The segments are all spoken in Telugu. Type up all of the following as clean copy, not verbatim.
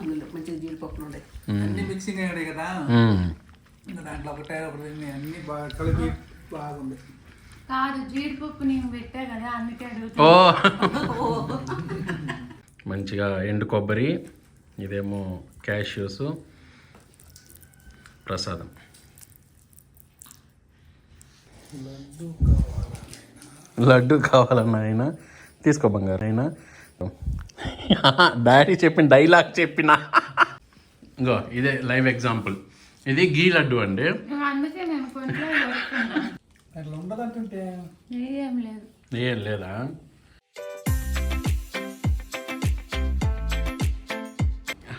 అందులో మంచిగా జీడిపప్పులు ఉన్నాయి, అన్ని మిక్సింగ్ అయ్యాయి కదా. ఇంకా దాంట్లో ఒకటే అన్ని బాగా కలిపి బాగుంది. కాదు జీడిపప్పు నేను పెట్టా కదా అందుకే ఓ మంచిగా ఎండు కొబ్బరి, ఇదేమో క్యాష్యూస్, ప్రసాదం. లడ్డు కావాలన్నా ఆయన తీసుకో బంగారు. అయినా డాడీ చెప్పిన డైలాగ్ చెప్పిన ఇంకో ఇదే లైవ్ ఎగ్జాంపుల్. ఇది గీ లడ్డు అండి. అందుకే నేను కొంచెం అట్లా ఉండదంటుంటే ఏం లేదు. ఏం లేదా?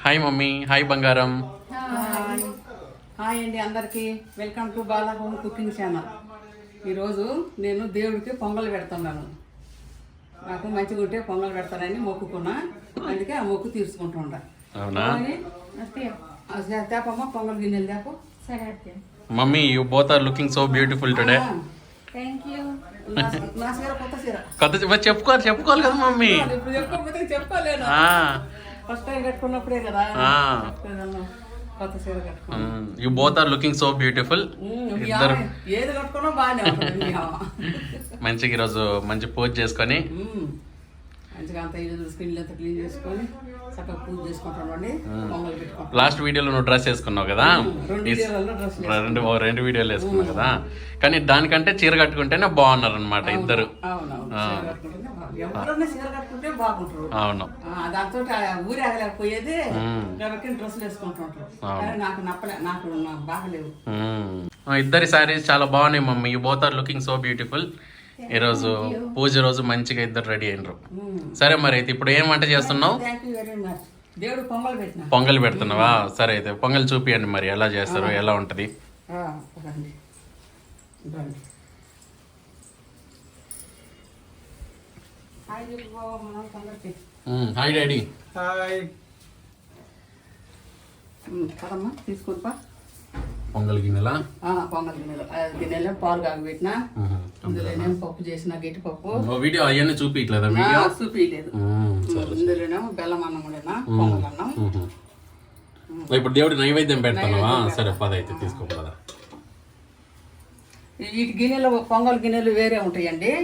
Hi mummy. హాయ్ బంగారం. హాయ్ అండి అందరికీ. Welcome to Bala home cooking channel. ఈరోజు నేను దేవుడికి పొంగల్ పెడుతున్నాను. నాకు మంచిగా ఉంటే పొంగల్ పెడతానని మొక్కుకున్నా, అందుకే ఆ మొక్కు తీర్చుకుంటుండ. అవునా? తేపమ్మ పొంగల్ గిన్నెలు తేప. సరే అత్తయ్య. Mummy you both are looking so beautiful today. Thank you. నా చీర కొత్త చీర. కొత్త చెప్పుకోవాలి కదా మమ్మీ. ఇప్పుడు చెప్పుకోకపోతే చెప్పలేను. ఫస్ట్ టైం కట్టుకున్నప్పుడే కదా కొత్త చీర కట్టుకున్నాను. You both are looking so beautiful. ఇద్దరు ఏది కట్టుకున్నా బాగానే ఉంటుంది. మంచిగా ఈరోజు మంచి పోజ్ చేసుకొని మంచిగా అంత ఇల్లు స్కిన్ అంతా క్లీన్ చేసుకొని చక్కగా పూజ చేసుకుంటామండి. పొంగల్ పెట్టుకుంటాం. లాస్ట్ వీడియోలో నువ్వు డ్రెస్ వేసుకున్నావు కదా, రెండు వీడియోలు వేసుకున్నావు కదా, కానీ దానికంటే చీర కట్టుకుంటేనే బాగున్నారు అనమాట ఇద్దరు. ఎవరన్నా చీర కట్టుకుంటే బాగుంటారు. అవును. దాంతో ఊరి ఆగలేకపోయేది కాబట్టి డ్రెస్సులు వేసుకుంటుంటారు. నాకు నప్పలే, నాకు బాగలేవు. ఇద్దరి సారీస్ చాలా బాగున్నాయి mummy. You both are looking so beautiful. ఈరోజు పూజ రోజు మంచిగా ఇద్దరు రెడీ అయినరు. సరే మరి అయితే ఇప్పుడు ఏం వంట చేస్తున్నావు? దేవుడు పొంగల్ పెట్టిన. పొంగల్ పెడుతున్నావా? సరే అయితే పొంగల్ చూపియండి మరి ఎలా చేస్తారు, ఎలా ఉంటది. Hi daddy. హాయ్. కదమ్మా తీసుకుంటా. పొంగల్ గిన్నెలా? పొంగల్ గిన్నెలో పాలు కాగబెట్టినా, ఇందులోనేమో పప్పు చేసిన గట్టి పప్పు. వీడియో అవన్నీ చూపించలేదా? చూపించలేదు. ఇందులోనేమో బెల్లం అన్నం కూడా పొంగల్ అన్నం. ఇప్పుడు దేవుడి నైవేద్యం పెడతావా? సరే పద అయితే తీసుకోదా. వీటి గిన్నెలు పొంగల్ గిన్నెలు వేరే ఉంటాయండి.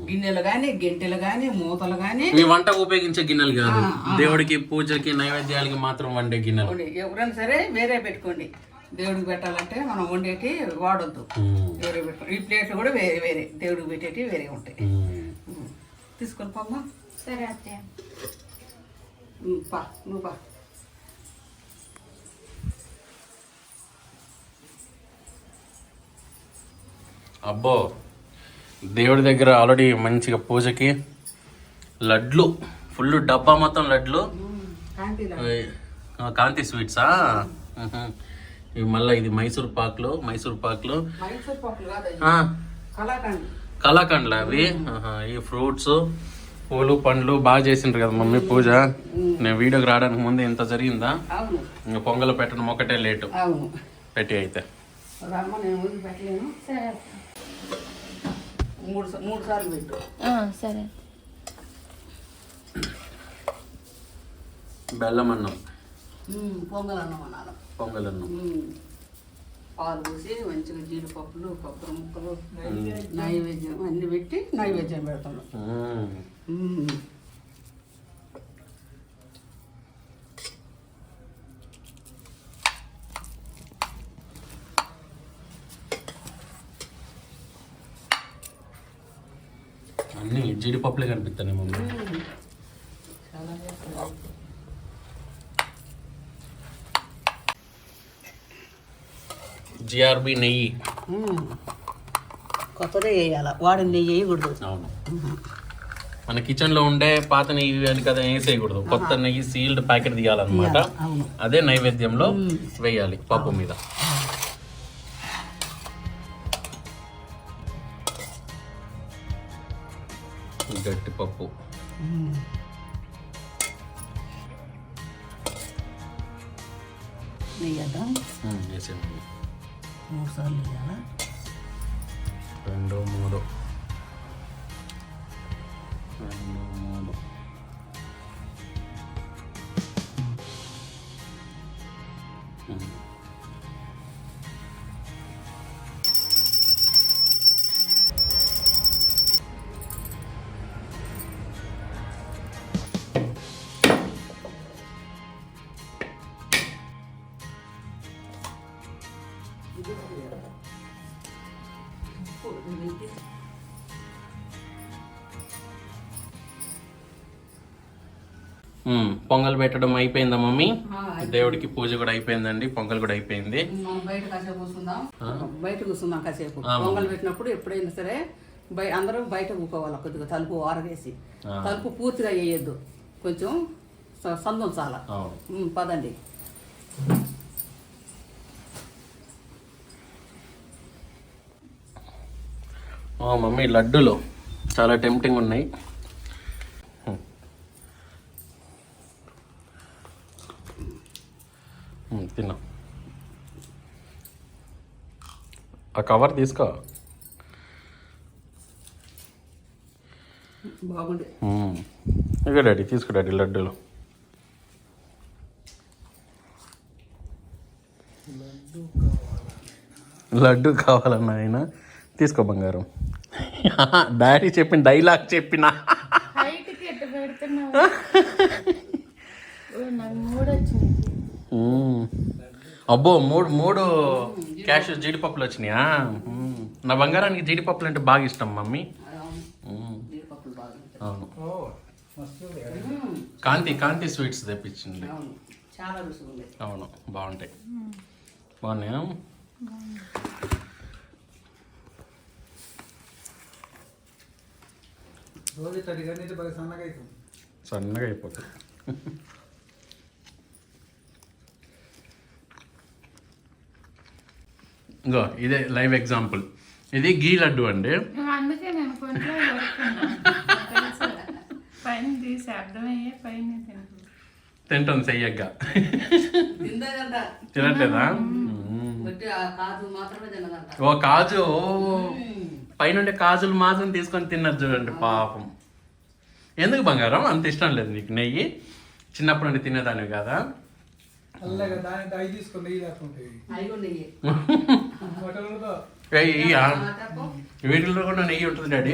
గిన్నెలు గాని, గెంటెలు గాని, మూతలు గాని. మీ వంట ఉపయోగించే గిన్నెలు కాదు, దేవుడికి పూజకి నైవేద్యాలకి మాత్రం వండే గిన్నెలు. ఎవరైనా సరే వేరే పెట్టుకోండి. దేవుడికి పెట్టాలంటే మనం వండేటి వాడొద్దు, వేరే పెట్టుకోండి. ఈ ప్లేట్లు కూడా వేరే వేరే దేవుడికి పెట్టేటి వేరే ఉంటాయి. తీసుకొని పమ్మ. సరే అత్తయ్య. పా నువ్వు పా. అబ్బో, దేవుడి దగ్గర ఆల్రెడీ మంచిగా పూజకి లడ్లు, ఫుల్ డబ్బా మొత్తం లడ్లు. కాంతి స్వీట్సా? ఇవి మళ్ళీ ఇది మైసూర్ పాక్లు. కలాకండ్లు అవి. ఈ ఫ్రూట్స్, పూలు, పండ్లు బాగా చేసిండ్రు కదా మమ్మీ పూజ. నేను వీడియోకి రావడానికి ముందు ఇంత జరిగిందా? ఇంకా పొంగల్ పెట్టడం ఒకటే లేటు పెట్టి. అయితే మూడు సార్లు పెట్టు. సరే. బెల్లం అన్నం, పొంగల్ అన్నం అన్నారు. పొంగల్ అన్నం, పాలు పోసి మంచిగా జీడిపప్పులు, కొబ్బరి ముక్కలు, నైవేద్యం అన్ని పెట్టి నైవేద్యం పెడతాను. అన్ని జీడిపప్పులే కనిపిస్తాయి మమ్మీ. జిఆర్బి నెయ్యి కొత్తదే వేయాలి, వాడిన నెయ్యి వేయకూడదు. అవును, మన కిచెన్ లో ఉండే పాత నెయ్యి అని కదా వేసేయకూడదు. కొత్త నెయ్యి సీల్డ్ ప్యాకెట్ తీయాలన్నమాట. అదే నైవేద్యంలో వేయాలి పప్పు మీద. గట్టి పప్పు. నెయ్యదా? వేసేయండి. 3 సార్లు వేయాలా? 2, 3. పొంగల్ పెట్టడం అయిపోయిందా మమ్మీ? ఆ, దేవుడికి పూజ కూడా అయిపోయిందండి, పొంగల్ కూడా అయిపోయింది. మనం బయట కాసేపు కూర్చుందాం. బయట కూర్చుందాం కాసేపు. ఆ, పొంగల్ పెట్టినప్పుడు ఎప్పుడైనా సరే అందరూ బయట కూకోవాలి. కొద్దిగా తలుపు ఆరవేసి, తలుపు పూర్తిగా వేయొద్దు, కొంచెం సందం చాలా. పదండి. మమ్మీ లడ్డూలు చాలా టెంప్టింగ్ ఉన్నాయి. తిన్నా. ఆ కవర్ తీసుకో. బాగుంది. ఇక డాడీ తీసుకో డాడీ లడ్డూలు. లడ్డు కావాలన్నా ఆయన తీసుకో బంగారం. డాడీ చెప్పిన డైలాగ్ చెప్పిన హైట్కి ఎట్టు పెడుతున్నావు? నాకు మూడు వచ్చింది. అబ్బో మూడు క్యాష్ జీడిపప్పులు వచ్చినాయా? నా బంగారానికి జీడిపప్పులు అంటే బాగా ఇష్టం మమ్మీ. అవును, కాంతి స్వీట్స్ తెప్పించింది. చాలా రుచిగా. అవును, బాగుంటాయి. బాగున్నాయా? రోజు తడిగా నీటి బాగా సన్నగా అవుతుంది. సన్నగా అయిపోతుంది. ఇంకో ఇదే లైవ్ ఎగ్జాంపుల్. ఇది గీ లడ్డు అండి. అందుకే నేను కొంచెం పైన తీసి అర్థమయ్యే పైన తింటుంది చెయ్యగ్గా. తినట్లేదా? ఓ కాజు, పైనుండే కాజులు మాత్రం తీసుకొని తిన్నది చూడండి పాపం. ఎందుకు బంగారం అంత ఇష్టం లేదు నీకు నెయ్యి? చిన్నప్పటి నుండి తినేదానివి కదా? వీటిలో కూడా నెయ్యి ఉంటుంది డాడీ.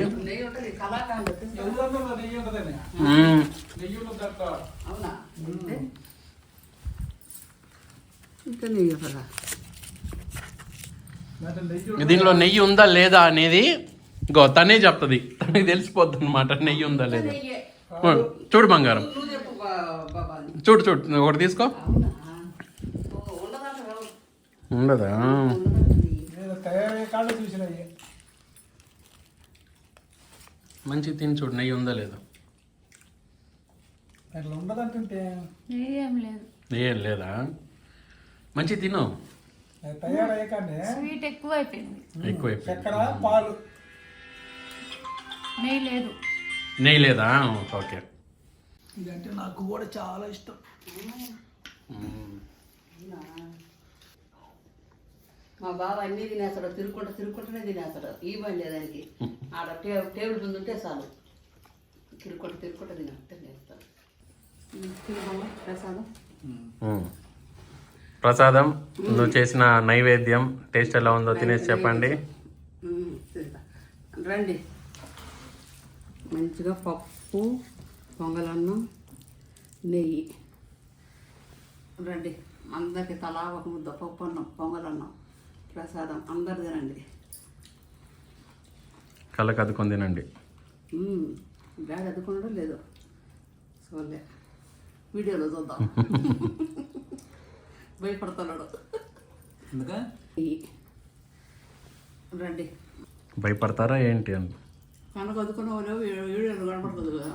దీనిలో నెయ్యి ఉందా లేదా అనేది ఇంకో తనే చెప్తుంది. తనకి తెలిసిపోద్ది అనమాట నెయ్యి ఉందా లేదా. చూడు బంగారం, చూడు ఒకటి తీసుకో. ఉండదా? మంచి తిని చూడు నెయ్యి ఉందా లేదా. నెయ్యి లేదా? మంచి తిను. స్వీట్ ఎక్కువైపోయింది. పాలు నెయ్యి లేదు. నెయ్యి లేదా? ఓకే. ఇదంటే నాకు కూడా చాలా ఇష్టం. మా బాబా అన్నీ తినేస్తాడు, తిరుక్కుంటూనే తినేస్తాడు. ఈ బండి దానికి ఆడ టేబుల్ ముందు ఉంటే చాలు, తిరుక్కుంటూ తినేస్తాడు. ప్రసాదం నువ్వు చేసిన నైవేద్యం టేస్ట్ ఎలా ఉందో తినేసి చెప్పండి. రండి. మంచిగా పప్పు, పొంగలన్నం, నెయ్యి. రండి, అందరికి తలా ఒక ముద్ద పప్పు అన్నం, పొంగలన్నం, ప్రసాదం. అందరు తినండి. కళ్ళకి అద్దుకొని తినండి. డాడీ అద్దుకున్నాడో లేదో చూడలే, వీడియోలో చూద్దాం. భయపడుతున్నాడు. రండి. భయపడతారా ఏంటి అని కనుక అద్దుకున్న వాళ్ళు వీడియోలో కనపడుతుంది కదా.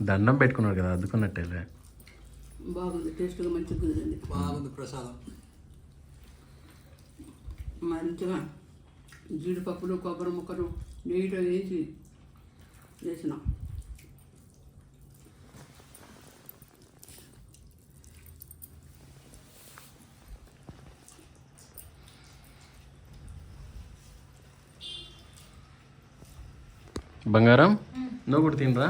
దండం పెట్టుకున్నాడు కదా, అద్దుకున్నట్టేలే. బాగుంది, టేస్ట్గా మంచిగా కుదిరింది. బాగుంది ప్రసాదం. మంచిగా జీడిపప్పులు, కొబ్బరి ముక్కలు నెయ్యితో వేసి చేసినాం. బంగారం నువ్వు కూడా తినరా?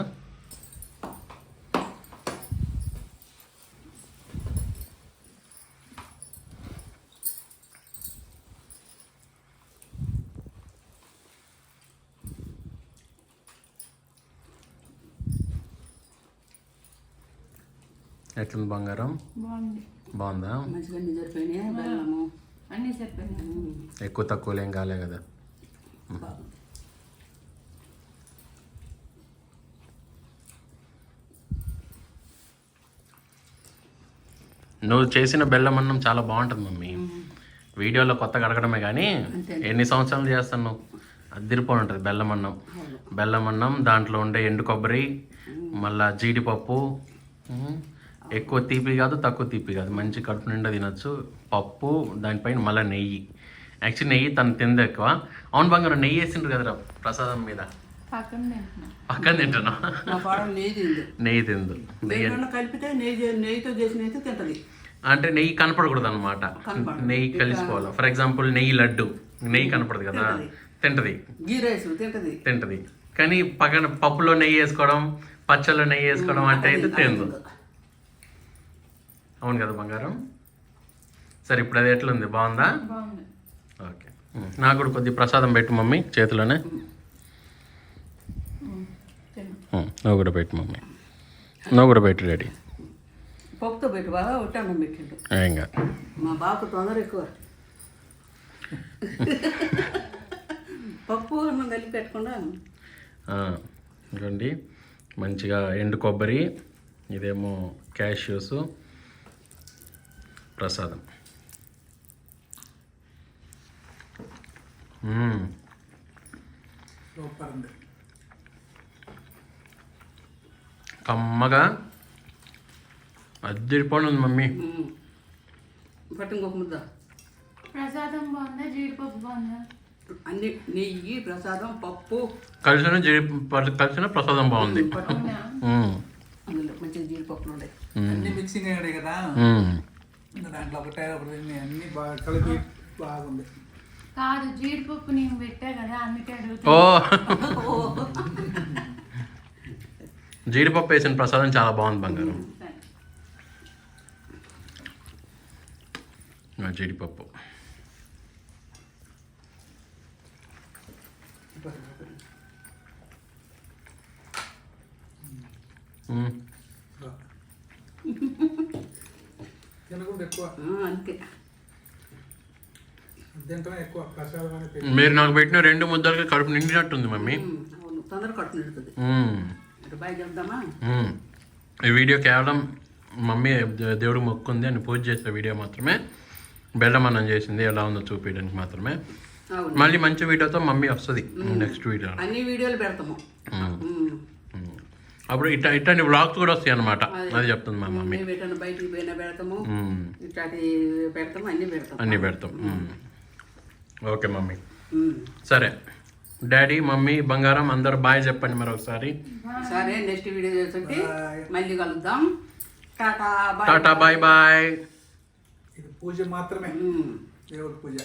ఎట్లుంది బంగారం? బాగుంది. బాగుందా? మంచిగా అన్ని సరిపోయినాయి. బెల్లము అన్నీ సరిపోయినాయి. ఎక్కువ తక్కువలు ఏం కాలే కదా. బాగుంది. నువ్వు చేసిన బెల్లం అన్నం చాలా బాగుంటుంది మమ్మీ. వీడియోలో కొత్తగా అడగడమే కానీ ఎన్ని సంవత్సరాలు చేస్తాను నువ్వు అదిరిపోయి ఉంటుంది బెల్లం అన్నం. బెల్లం అన్నం దాంట్లో ఉండే ఎండు కొబ్బరి, మళ్ళా జీడిపప్పు, ఎక్కువ తీపి కాదు తక్కువ తీపి కాదు, మంచి కడుపు నిండా తినచ్చు. పప్పు దానిపైన మళ్ళీ నెయ్యి. యాక్చువల్లీ నెయ్యి తను తింది ఎక్కువ. అవును బంగారం, నెయ్యి వేసిండ్రు కదరా ప్రసాదం మీద. పక్కన తింటున్నా. మా కోడలు నెయ్యి తింది. నెయ్యి తిందు. నెయ్యి కలిపితే నెయ్యితో చేసిన అయితే తింటది. అంటే నెయ్యి కనపడకూడదు అనమాట. నెయ్యి కలిసిపోవాలి. ఫర్ ఎగ్జాంపుల్ నెయ్యి లడ్డు, నెయ్యి కనపడదు కదా, తింటది. గీ రైస్ తింటది. తింటది. కానీ పక్కన పప్పులో నెయ్యి వేసుకోవడం, పచ్చళ్ళలో నెయ్యి వేసుకోవడం అంటే అయితే తిందు. అవును కదా బంగారం? సరే, ఇప్పుడు అది ఎట్లుంది? బాగుందా? బాగుంది. ఓకే, నాకు కూడా కొద్ది ప్రసాదం పెట్టు మమ్మీ చేతిలోనే. నువ్వు కూడా పెట్టు మమ్మీ, నువ్వు కూడా పెట్టు డాడీ. పప్పుతో పెట్టి బాగా ఒట్టన్నం పెట్టిండు. ఏం కాదు, మా బాబు తొందర ఎక్కువ. పప్పు అన్నం కలిపి పెట్టకుండా. చూడండి, మంచిగా ఎండు కొబ్బరి, ఇదేమో క్యాష్యూస్, ప్రసాదం. సూపర్ ఉంది. కమ్మగా అద్దరిపోయి ఉంది మమ్మీ. పట్టు ఇంకొక ముద్ద. ప్రసాదం బాగుందా? జీడిపప్పు బాగుందా? అన్ని నెయ్యి, ప్రసాదం, పప్పు కలిసిన ప్రసాదం బాగుంది. అవునా? అందులో మంచిగా జీడిపప్పులు ఉన్నాయి. అన్ని మిక్సింగ్ అయ్యాయి కదా, ఇంకా దాంట్లో ఒకటే ఒకటి అన్ని బాగా కలిపి బాగుంది. కాదు, జీడిపప్పు నేను పెట్టా కదా అందుకే ఓ, అడుగుతా. జీడిపప్పు వేసిన ప్రసాదం చాలా బాగుంది బంగారం. జీడిపప్పు తినకుండా ఎక్కువ అంతే. తింటమే ఎక్కువ. ప్రసాదం అని మీరు నాకు పెట్టిన 2 ముద్దలకి కడుపు నిండినట్టుంది మమ్మీ. అవును, తొందర కట్టు నిడుతుంది. బాయ్ చెప్దామా? ఈ వీడియో కేవలం మమ్మీ దేవుడు మొక్కుంది అని పూజ చేసే వీడియో మాత్రమే. బెల్లం అన్నం చేసింది ఎలా ఉందో చూపించడానికి మాత్రమే. మళ్ళీ మంచి వీడియోతో మమ్మీ వస్తుంది నెక్స్ట్ వీడియో. అన్ని వీడియోలు పెడతాము. అప్పుడు ఇట్లాంటి వ్లాగ్స్ కూడా వస్తాయి అన్నమాట. అది చెప్తుంది మా మమ్మీ. బయటికి పోయినా పెడతాము, ఇట్లాంటి పెడతాము, అన్ని పెడతాం. ఓకే మమ్మీ, సరే. డాడీ, మమ్మీ, బంగారం అందరూ బాయ్ చెప్పండి మరొకసారి. సరే, నెక్స్ట్ వీడియో చూసి మళ్ళీ కలుద్దాం. Tata, bye bye. ఇది పూజ మాత్రమే, దేవుడి పూజ.